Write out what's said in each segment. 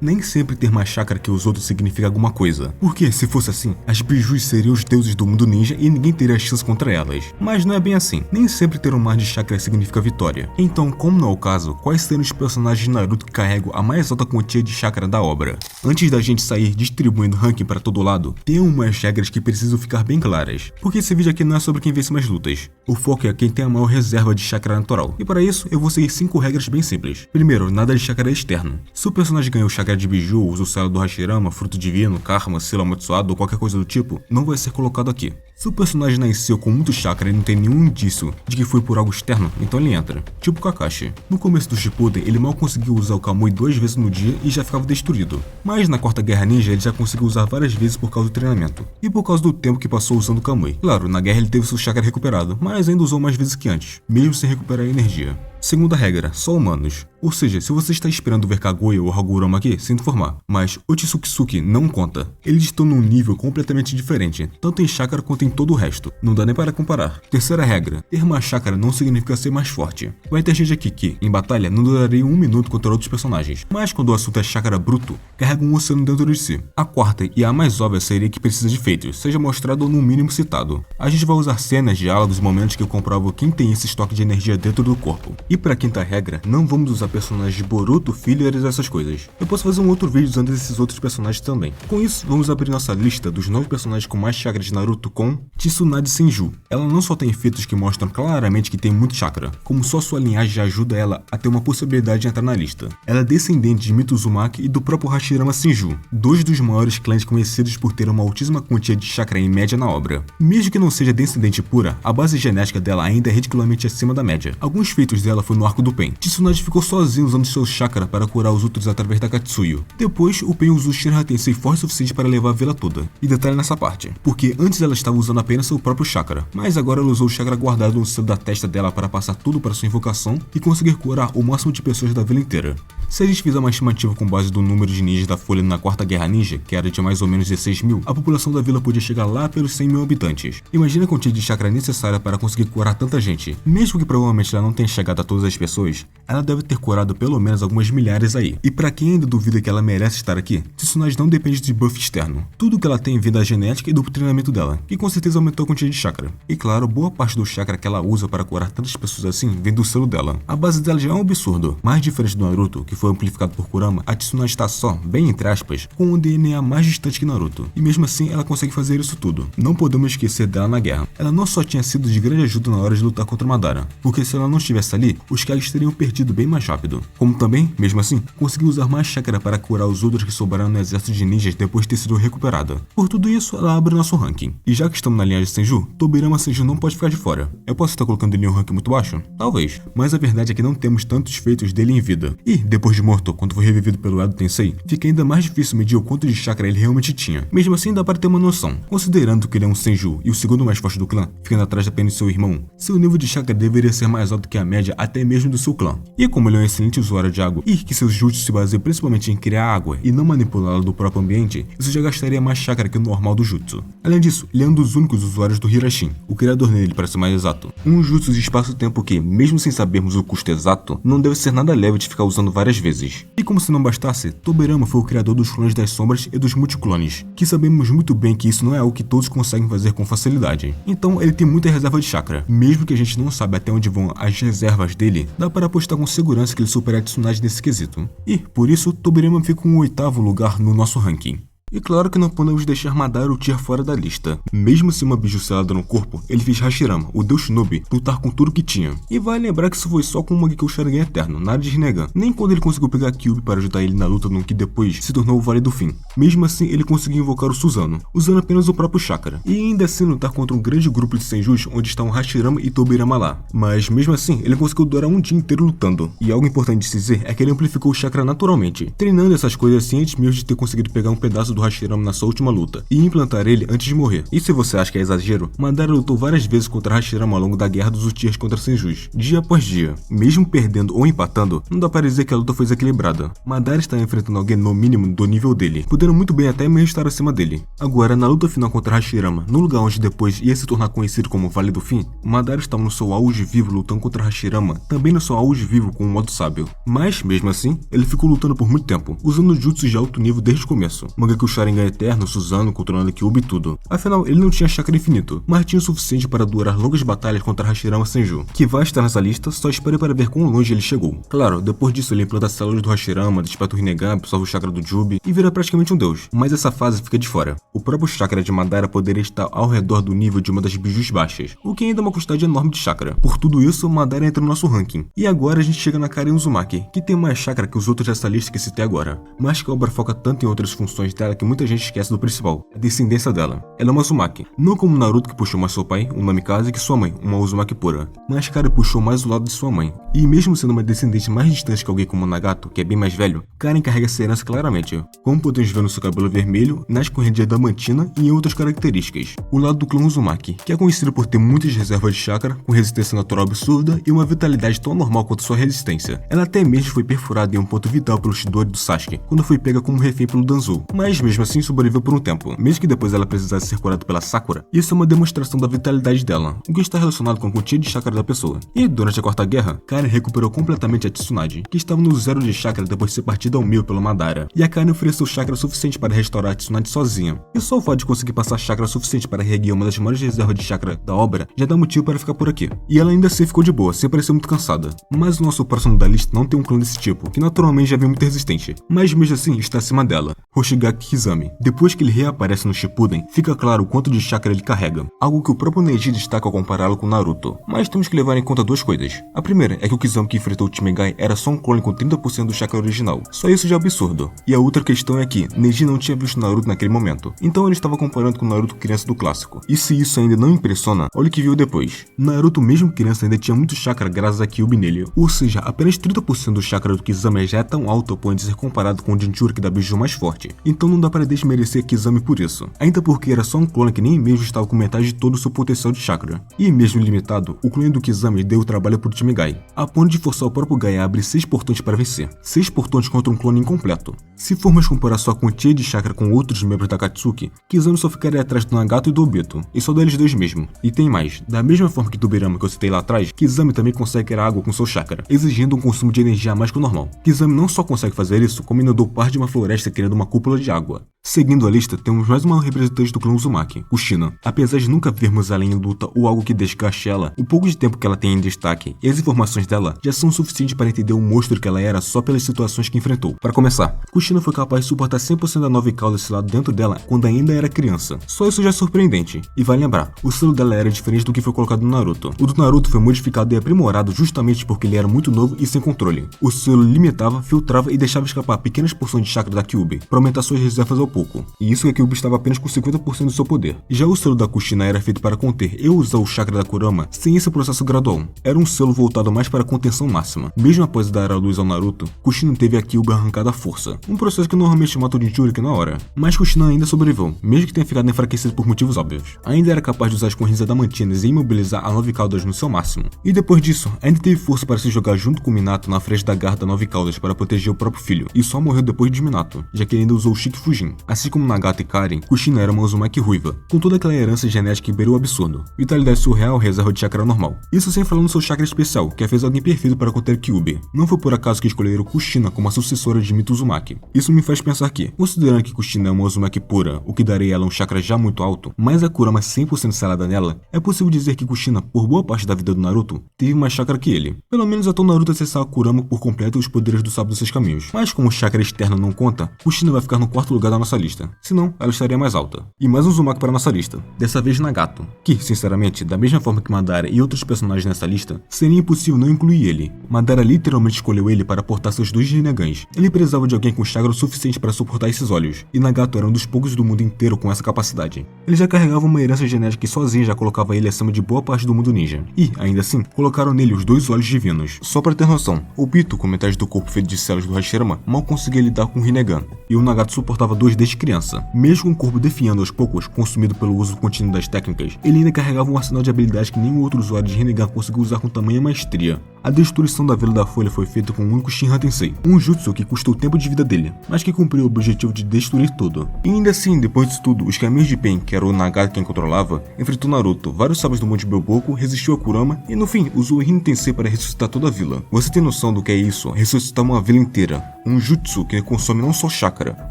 Nem sempre ter mais chakra que os outros significa alguma coisa, porque se fosse assim, as bijus seriam os deuses do mundo ninja e ninguém teria chance contra elas. Mas não é bem assim, nem sempre ter um mar de chakra significa vitória. Então, como não é o caso, quais seriam os personagens de Naruto que carregam a mais alta quantia de chakra da obra? Antes da gente sair distribuindo ranking para todo lado, tem umas regras que precisam ficar bem claras, porque esse vídeo aqui não é sobre quem vence mais lutas. O foco é quem tem a maior reserva de chakra natural, e para isso eu vou seguir 5 regras bem simples. Primeiro, nada de chakra externo. Se o personagem ganhou chakra de biju, usa o selo do Hashirama, fruto divino, karma, selo amaldiçoado ou qualquer coisa do tipo, não vai ser colocado aqui. Se o personagem nasceu com muito chakra e não tem nenhum indício de que foi por algo externo, então ele entra. Tipo Kakashi. No começo do Shippuden, ele mal conseguiu usar o Kamui 2 vezes no dia e já ficava destruído. Mas na quarta guerra ninja ele já conseguiu usar várias vezes por causa do treinamento. E por causa do tempo que passou usando o Kamui. Claro, na guerra ele teve seu chakra recuperado, mas ainda usou mais vezes que antes, mesmo sem recuperar a energia. Segunda regra, só humanos. Ou seja, se você está esperando ver Kaguya ou Hagurama aqui, sinto informar. Mas Otsutsuki não conta. Eles estão num nível completamente diferente, tanto em chakra quanto em todo o resto. Não dá nem para comparar. Terceira regra, ter mais chakra não significa ser mais forte. Vai ter gente aqui que, em batalha, não duraria 1 minuto contra outros personagens. Mas quando o assunto é chakra bruto, carrega um oceano dentro de si. A quarta e a mais óbvia seria que precisa de feitos, seja mostrado ou no mínimo citado. A gente vai usar cenas, diálogos e momentos que comprovam quem tem esse estoque de energia dentro do corpo. E pra quinta regra, não vamos usar personagens de Boruto, fillers e essas coisas. Eu posso fazer um outro vídeo usando esses outros personagens também. Com isso, vamos abrir nossa lista dos 9 personagens com mais chakra de Naruto com Tsunade Senju. Ela não só tem efeitos que mostram claramente que tem muito chakra, como só sua linhagem já ajuda ela a ter uma possibilidade de entrar na lista. Ela é descendente de Mito Uzumaki e do próprio Hashirama Senju, 2 dos maiores clãs conhecidos por ter uma altíssima quantia de chakra em média na obra. Mesmo que não seja descendente pura, a base genética dela ainda é ridiculamente acima da média. Alguns feitos dela foi no arco do Pen. Tsunade ficou sozinho usando seu chakra para curar os outros através da Katsuyo. Depois, o Pen usou Shinra Tensei forte o suficiente para levar a vila toda. E detalhe nessa parte, porque antes ela estava usando apenas seu próprio chakra, mas agora ela usou o chakra guardado no selo da testa dela para passar tudo para sua invocação e conseguir curar o máximo de pessoas da vila inteira. Se a gente fizer uma estimativa com base do número de ninjas da Folha na quarta guerra ninja, que era de mais ou menos 16 mil, a população da vila podia chegar lá pelos 100 mil habitantes. Imagina a quantia de chakra necessária para conseguir curar tanta gente. Mesmo que provavelmente ela não tenha chegado a todas as pessoas, ela deve ter curado pelo menos algumas milhares aí. E pra quem ainda duvida que ela merece estar aqui, Tsunade não depende de buff externo. Tudo que ela tem vem da genética e do treinamento dela, que com certeza aumentou a quantia de chakra. E claro, boa parte do chakra que ela usa para curar tantas pessoas assim vem do selo dela. A base dela já é um absurdo. Mais diferente do Naruto, que foi amplificado por Kurama, a Tsunade está só, bem entre aspas, com um DNA mais distante que Naruto. E mesmo assim ela consegue fazer isso tudo. Não podemos esquecer dela na guerra. Ela não só tinha sido de grande ajuda na hora de lutar contra Madara, porque se ela não estivesse ali, os Kages teriam perdido bem mais rápido. Como também, mesmo assim, conseguiu usar mais chakra para curar os outros que sobraram no exército de ninjas depois de ter sido recuperada. Por tudo isso, ela abre nosso ranking. E já que estamos na linhagem de Senju, Tobirama Senju não pode ficar de fora. Eu posso estar colocando ele em um ranking muito baixo? Talvez. Mas a verdade é que não temos tantos feitos dele em vida. E, depois de morto, quando foi revivido pelo Edo Tensei, fica ainda mais difícil medir o quanto de chakra ele realmente tinha. Mesmo assim, dá para ter uma noção. Considerando que ele é um Senju e o segundo mais forte do clã, ficando atrás apenas de seu irmão, seu nível de chakra deveria ser mais alto que a média até mesmo do seu clã. E como ele é um excelente usuário de água e que seus jutsu se baseiam principalmente em criar água e não manipulá-la do próprio ambiente, isso já gastaria mais chakra que o normal do jutsu. Além disso, ele é um dos únicos usuários do Hirashin, o criador nele para ser mais exato. Um jutsu de espaço-tempo que, mesmo sem sabermos o custo exato, não deve ser nada leve de ficar usando várias vezes. E como se não bastasse, Tobirama foi o criador dos clones das sombras e dos multiclones, que sabemos muito bem que isso não é algo que todos conseguem fazer com facilidade. Então ele tem muita reserva de chakra. Mesmo que a gente não saiba até onde vão as reservas dele, dá para apostar com segurança que ele supera a Tsunade nesse quesito. E, por isso, Tobirama fica em 8º lugar no nosso ranking. E claro que não podemos deixar Madara Uchiha fora da lista. Mesmo sem uma biju selada no corpo, ele fez Hashirama, o deus Shinobi, lutar com tudo que tinha. E vale lembrar que isso foi só com o Mangekyou Sharingan eterno, nada de Rinnegan. Nem quando ele conseguiu pegar Kyuubi para ajudar ele na luta no que depois se tornou o Vale do Fim. Mesmo assim, ele conseguiu invocar o Susanoo, usando apenas o próprio chakra. E ainda assim lutar contra um grande grupo de Senjus, onde estão Hashirama e Tobirama lá. Mas mesmo assim, ele conseguiu durar um dia inteiro lutando. E algo importante de se dizer é que ele amplificou o chakra naturalmente, treinando essas coisas assim antes mesmo de ter conseguido pegar um pedaço do do Hashirama na sua última luta e implantar ele antes de morrer. E se você acha que é exagero, Madara lutou várias vezes contra Hashirama ao longo da guerra dos Uchihas contra Senjus, dia após dia. Mesmo perdendo ou empatando, não dá para dizer que a luta foi desequilibrada. Madara está enfrentando alguém no mínimo do nível dele, podendo muito bem até mesmo estar acima dele. Agora, na luta final contra Hashirama, no lugar onde depois ia se tornar conhecido como Vale do Fim, Madara estava no seu auge vivo lutando contra Hashirama, também no seu auge vivo com um modo sábio. Mas, mesmo assim, ele ficou lutando por muito tempo, usando jutsus de alto nível desde o começo. Mangekyou Sharingan eterno, Susanoo, controlando Kyuubi e tudo. Afinal, ele não tinha chakra infinito, mas tinha o suficiente para durar longas batalhas contra Hashirama Senju, que vai estar nessa lista, só espere para ver quão longe ele chegou. Claro, depois disso ele implanta as células do Hashirama, desperta o Rinnegan, absorve o chakra do Jubi e vira praticamente um deus, mas essa fase fica de fora. O próprio chakra de Madara poderia estar ao redor do nível de uma das bijus baixas, o que ainda é uma quantidade enorme de chakra. Por tudo isso, Madara entra no nosso ranking. E agora a gente chega na Karin Uzumaki, que tem mais chakra que os outros dessa lista que citei agora, mas que a obra foca tanto em outras funções dela que muita gente esquece do principal, a descendência dela. Ela é uma Uzumaki, não como Naruto que puxou mais seu pai, um Namikaze, que sua mãe, uma Uzumaki pura, mas Karin puxou mais o lado de sua mãe. E mesmo sendo uma descendente mais distante que alguém como Nagato, que é bem mais velho, Karin carrega essa herança claramente, como podemos ver no seu cabelo vermelho, nas correntes de adamantina e em outras características. O lado do clã Uzumaki, que é conhecido por ter muitas reservas de chakra, com resistência natural absurda e uma vitalidade tão normal quanto sua resistência. Ela até mesmo foi perfurada em um ponto vital pelo Chidori do Sasuke, quando foi pega como refém pelo Danzo, mas mesmo assim sobreviveu por um tempo, mesmo que depois ela precisasse ser curada pela Sakura. Isso é uma demonstração da vitalidade dela, o que está relacionado com a quantia de chakra da pessoa. E durante a Quarta Guerra, Karin recuperou completamente a Tsunade, que estava no zero de chakra depois de ser partida ao 1000 pelo Madara, e a Karin ofereceu chakra suficiente para restaurar a Tsunade sozinha. E só o fato de conseguir passar chakra suficiente para reerguer uma das maiores reservas de chakra da obra já dá motivo para ficar por aqui. E ela ainda assim ficou de boa, sem parecer muito cansada. Mas o nosso próximo da lista não tem um clã desse tipo, que naturalmente já vem muito resistente, mas mesmo assim está acima dela, Hoshigaki Kizami. Depois que ele reaparece no Shippuden, fica claro o quanto de chakra ele carrega, algo que o próprio Neji destaca ao compará-lo com Naruto. Mas temos que levar em conta duas coisas. A primeira é que o Kizami que enfrentou o Timigai era só um clone com 30% do chakra original, só isso já é absurdo. E a outra questão é que Neji não tinha visto Naruto naquele momento, então ele estava comparando com o Naruto criança do clássico. E se isso ainda não impressiona, olha o que viu depois. Naruto mesmo criança ainda tinha muito chakra graças a Kyuubi nele, ou seja, apenas 30% do chakra do Kizami já é tão alto ao ponto de ser comparado com o Jinchuriki da biju mais forte, então não dá para desmerecer Kizami por isso, ainda porque era só um clone que nem mesmo estava com metade de todo o seu potencial de chakra. E mesmo limitado, o clone do Kizami deu o trabalho pro Timigai, a ponto de forçar o próprio Gai a abrir 6 portões para vencer, 6 portões contra um clone incompleto. Se formos comparar sua quantia de chakra com outros membros da Akatsuki, Kizami só ficaria atrás do Nagato e do Obito, e só deles dois mesmo. E tem mais, da mesma forma que Tobirama que eu citei lá atrás, Kizami também consegue criar água com seu chakra, exigindo um consumo de energia a mais que o normal. Kizami não só consegue fazer isso, como inundou parte de uma floresta criando uma cúpula de água. Seguindo a lista, temos mais uma representante do clã Uzumaki, Kushina. Apesar de nunca vermos ela em luta ou algo que desgaste ela, o pouco de tempo que ela tem em destaque e as informações dela já são suficientes para entender o monstro que ela era só pelas situações que enfrentou. Para começar, Kushina foi capaz de suportar 100% da 9 cauda desse lado dentro dela quando ainda era criança. Só isso já é surpreendente. E vale lembrar, o selo dela era diferente do que foi colocado no Naruto. O do Naruto foi modificado e aprimorado justamente porque ele era muito novo e sem controle. O selo limitava, filtrava e deixava escapar pequenas porções de chakra da Kyuubi para aumentar suas reservas ao pouco. E isso é que Kyuubi estava apenas com 50% do seu poder. Já o selo da Kushina era feito para conter e usar o chakra da Kurama sem esse processo gradual. Era um selo voltado mais para a contenção máxima. Mesmo após dar a luz ao Naruto, Kushina teve a Kyuubi arrancada à força. Um processo que normalmente mata o Jinchuriki na hora. Mas Kushina ainda sobreviveu, mesmo que tenha ficado enfraquecido por motivos óbvios. Ainda era capaz de usar as correntes adamantinas e imobilizar a 9 caudas no seu máximo. E depois disso, ainda teve força para se jogar junto com Minato na frente da garra da 9 caudas para proteger o próprio filho. E só morreu depois de Minato, já que ele ainda usou o Shiki Fujin. Assim como Nagato e Karin, Kushina era uma Uzumaki ruiva, com toda aquela herança genética que beirou o absurdo. Vitalidade surreal, reserva de chakra normal. Isso sem falar no seu chakra especial, que a fez alguém perfeito para conter Kyuubi. Não foi por acaso que escolheram Kushina como a sucessora de Mito Uzumaki. Isso me faz pensar que, considerando que Kushina é uma Uzumaki pura, o que daria a ela um chakra já muito alto, mas a Kurama 100% selada nela, é possível dizer que Kushina, por boa parte da vida do Naruto, teve mais chakra que ele. Pelo menos até o Naruto acessar a Kurama por completo e os poderes do sábio dos seus caminhos. Mas como o chakra externo não conta, Kushina vai ficar no 4º lugar da nossa lista. Senão, ela estaria mais alta. E mais um Uzumaki para nossa lista. Dessa vez Nagato, que, sinceramente, da mesma forma que Madara e outros personagens nessa lista, seria impossível não incluir ele. Madara literalmente escolheu ele para portar seus 2 Rinnegans. Ele precisava de alguém com chakra o suficiente para suportar esses olhos, e Nagato era um dos poucos do mundo inteiro com essa capacidade. Ele já carregava uma herança genética que sozinho já colocava ele acima de boa parte do mundo ninja. E, ainda assim, colocaram nele os 2 olhos divinos. Só para ter noção, Obito, com metade do corpo feito de células do Hashirama, mal conseguia lidar com o Rinnegan, e o Nagato suportava 2 desde desde criança. Mesmo com o corpo definhando aos poucos, consumido pelo uso contínuo das técnicas, ele ainda carregava um arsenal de habilidades que nenhum outro usuário de Rinnegan conseguiu usar com tamanha maestria. A destruição da Vila da Folha foi feita com um único Shinra Tensei, um jutsu que custou o tempo de vida dele, mas que cumpriu o objetivo de destruir tudo. E ainda assim, depois disso tudo, os caminhos de Pain, que era o Nagata quem controlava, enfrentou Naruto, vários sábios do Monte Byoboku, resistiu a Kurama e no fim usou o Rin Tensei para ressuscitar toda a vila. Você tem noção do que é isso? Ressuscitar uma vila inteira. Um jutsu que consome não só chakra,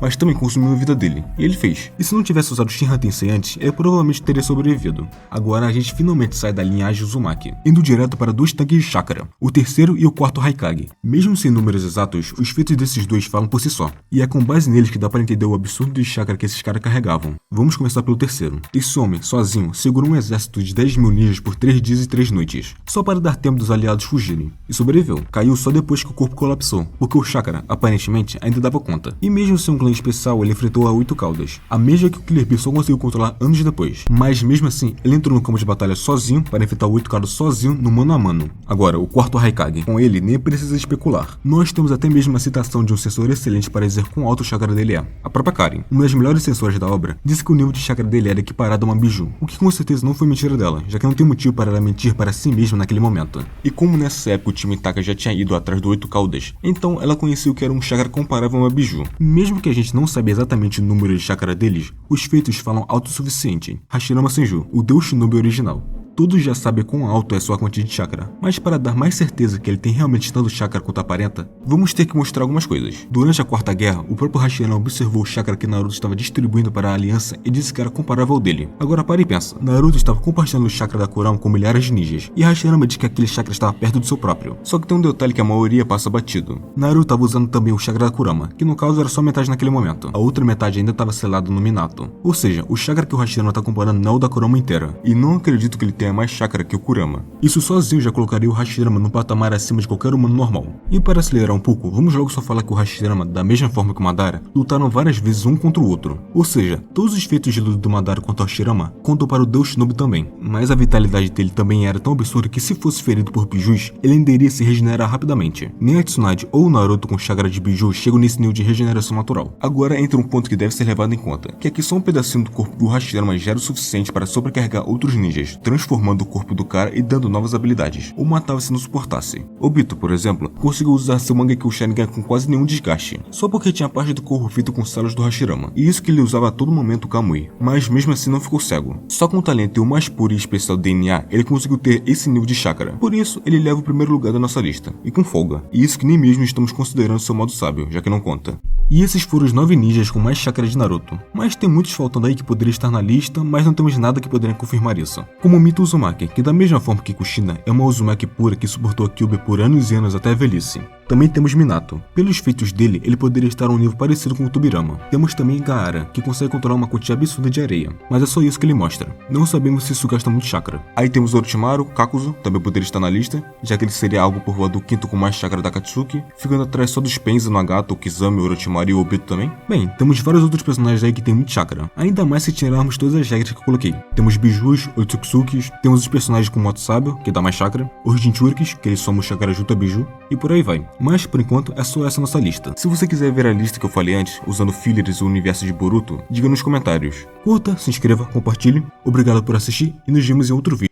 mas também consumiu a vida dele. E ele fez. E se não tivesse usado o Shinra Tensei antes, ele provavelmente teria sobrevivido. Agora a gente finalmente sai da linhagem Uzumaki, indo direto para dois tanques de chakra, o terceiro e o quarto Haikage. Mesmo sem números exatos, os feitos desses dois falam por si só, e é com base neles que dá para entender o absurdo de chakra que esses caras carregavam. Vamos começar pelo terceiro. Esse homem, sozinho, segurou um exército de 10 mil ninjas por 3 dias e 3 noites, só para dar tempo dos aliados fugirem. E sobreviveu. Caiu só depois que o corpo colapsou, porque o chakra, aparentemente, ainda dava conta. E mesmo sem um clã especial, ele enfrentou a 8 caudas, a mesma que o Killer Bee só conseguiu controlar anos depois. Mas mesmo assim, ele entrou no campo de batalha sozinho para enfrentar o 8 caudas sozinho no mano a mano. Agora, o quarto Haikage. Com ele, nem precisa especular. Nós temos até mesmo uma citação de um sensor excelente para dizer quão alto o chakra dele é. A própria Karen, uma das melhores sensoras da obra, disse que o nível de chakra dele era equiparado a uma biju, o que com certeza não foi mentira dela, já que não tem motivo para ela mentir para si mesma naquele momento. E como nessa época o time Taka já tinha ido atrás do 8 caudas, então ela conhecia o que era um chakra comparável a uma biju. Mesmo que a gente não saiba exatamente o número de chakra deles, os feitos falam autossuficiente. Hashirama Senju, o deus Shinobi original. Todos já sabem quão alto é sua quantia de chakra, mas para dar mais certeza que ele tem realmente tanto chakra quanto aparenta, vamos ter que mostrar algumas coisas. Durante a Quarta Guerra, o próprio Hashirama observou o chakra que Naruto estava distribuindo para a aliança e disse que era comparável ao dele. Agora pare e pensa, Naruto estava compartilhando o chakra da Kurama com milhares de ninjas, e Hashirama disse que aquele chakra estava perto do seu próprio. Só que tem um detalhe que a maioria passa batido. Naruto estava usando também o chakra da Kurama, que no caso era só metade naquele momento. A outra metade ainda estava selada no Minato. Ou seja, o chakra que o Hashirama está comparando não é o da Kurama inteira, e não acredito que ele tenha mais chakra que o Kurama. Isso sozinho já colocaria o Hashirama num patamar acima de qualquer humano normal. E para acelerar um pouco, vamos logo só falar que o Hashirama, da mesma forma que o Madara, lutaram várias vezes um contra o outro. Ou seja, todos os feitos de luta do Madara contra o Hashirama contam para o Deus Shinobi também. Mas a vitalidade dele também era tão absurda que se fosse ferido por bijus, ele ainda iria se regenerar rapidamente. Nem a Tsunade ou o Naruto com chakra de biju chegam nesse nível de regeneração natural. Agora entra um ponto que deve ser levado em conta, que é que só um pedacinho do corpo do Hashirama já era o suficiente para sobrecarregar outros ninjas, transformando o corpo do cara e dando novas habilidades, ou matava se não suportasse. Obito, por exemplo, conseguiu usar seu Mangekyou Sharingan com quase nenhum desgaste, só porque tinha parte do corpo feito com células do Hashirama, e isso que ele usava a todo momento o Kamui, mas mesmo assim não ficou cego. Só com o talento e o mais puro e especial DNA, ele conseguiu ter esse nível de chakra, por isso ele leva o primeiro lugar da nossa lista, e com folga, e isso que nem mesmo estamos considerando seu modo sábio, já que não conta. E esses foram os 9 ninjas com mais chakra de Naruto, mas tem muitos faltando aí que poderiam estar na lista, mas não temos nada que poderia confirmar isso. Como o Mito Uzumaki, que da mesma forma que Kushina, é uma Uzumaki pura que suportou a Kyuubi por anos e anos até a velhice. Também temos Minato. Pelos feitos dele, ele poderia estar a um nível parecido com o Tobirama. Temos também Gaara, que consegue controlar uma quantia absurda de areia, mas é só isso que ele mostra. Não sabemos se isso gasta muito chakra. Aí temos Orochimaru, Kakuzu, também poderia estar na lista, já que ele seria algo por volta do quinto com mais chakra da Akatsuki, ficando atrás só dos Penza, Nagato, Kizami, Orochimaru e o Obito também. Bem, temos vários outros personagens aí que tem muito chakra, ainda mais se tirarmos todas as regras que eu coloquei. Temos Bijus, Otsutsukis, temos os personagens com moto sábio, que dá mais chakra, os Jinchurikis, que eles somam chakra junto a Biju, e por aí vai. Mas, por enquanto, é só essa nossa lista. Se você quiser ver a lista que eu falei antes, usando fillers e o universo de Boruto, diga nos comentários. Curta, se inscreva, compartilhe. Obrigado por assistir e nos vemos em outro vídeo.